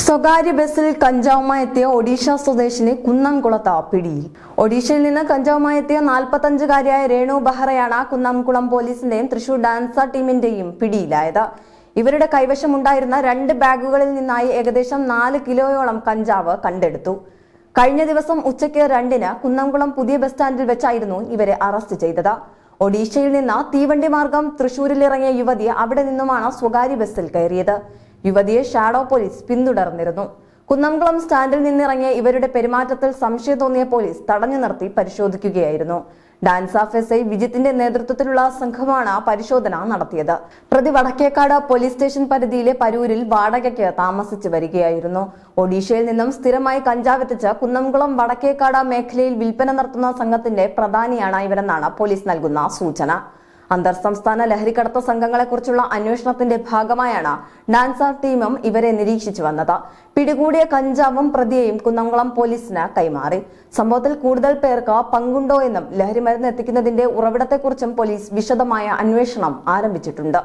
സ്വകാര്യ ബസ്സിൽ കഞ്ചാവുമായി എത്തിയ ഒഡീഷ സ്വദേശിനി കുന്നംകുളത്ത് പിടിയിൽ. ഒഡീഷയിൽ നിന്ന് കഞ്ചാവുമായി എത്തിയ 45-കാരിയായ രേണു ബെഹ്റയാണ് കുന്നംകുളം പോലീസിന്റെയും തൃശൂർ ഡാൻസ ടീമിന്റെയും പിടിയിലായത്. ഇവരുടെ കൈവശമുണ്ടായിരുന്ന 2 ബാഗുകളിൽ നിന്നായി ഏകദേശം 4 കിലോയോളം കഞ്ചാവ് കണ്ടെടുത്തു. കഴിഞ്ഞ ദിവസം ഉച്ചയ്ക്ക് 2-ന് കുന്നംകുളം പുതിയ ബസ് സ്റ്റാൻഡിൽ വെച്ചായിരുന്നു ഇവരെ അറസ്റ്റ് ചെയ്തത്. ഒഡീഷയിൽ നിന്ന് തീവണ്ടി മാർഗം തൃശൂരിലിറങ്ങിയ യുവതി അവിടെ നിന്നുമാണ് സ്വകാര്യ ബസ്സിൽ കയറിയത്. യുവതിയെ ഷാഡോ പോലീസ് പിന്തുടർന്നിരുന്നു. കുന്നംകുളം സ്റ്റാൻഡിൽ നിന്നിറങ്ങിയ ഇവരുടെ പെരുമാറ്റത്തിൽ സംശയം തോന്നിയ പോലീസ് തടഞ്ഞു നിർത്തി പരിശോധിക്കുകയായിരുന്നു. ഡാൻസ് എസ്ഐ വിജിത്തിന്റെ നേതൃത്വത്തിലുള്ള സംഘമാണ് പരിശോധന നടത്തിയത്. പ്രതി വടക്കേക്കാട് പോലീസ് സ്റ്റേഷൻ പരിധിയിലെ പരൂരിൽ വാടകയ്ക്ക് താമസിച്ചു വരികയായിരുന്നു. ഒഡീഷയിൽ നിന്നും സ്ഥിരമായി കഞ്ചാവ് എത്തിച്ച് കുന്നംകുളം വടക്കേക്കാട് മേഖലയിൽ വിൽപ്പന നടത്തുന്ന സംഘത്തിന്റെ പ്രധാനിയാണ് ഇവരെന്നാണ് പോലീസ് നൽകുന്ന സൂചന. അന്തർ സംസ്ഥാന ലഹരിക്കടത്ത് സംഘങ്ങളെക്കുറിച്ചുള്ള അന്വേഷണത്തിന്റെ ഭാഗമായാണ് ഡാൻസ ടീമും ഇവരെ നിരീക്ഷിച്ചു വന്നത്. പിടികൂടിയ കഞ്ചാവും പ്രതിയെയും കുന്നംകുളം പോലീസിന് കൈമാറി. സംഭവത്തിൽ കൂടുതൽ പേർക്ക് പങ്കുണ്ടോ എന്നും ലഹരിമരുന്ന് എത്തിക്കുന്നതിന്റെ ഉറവിടത്തെക്കുറിച്ചും പോലീസ് വിശദമായ അന്വേഷണം ആരംഭിച്ചിട്ടുണ്ട്.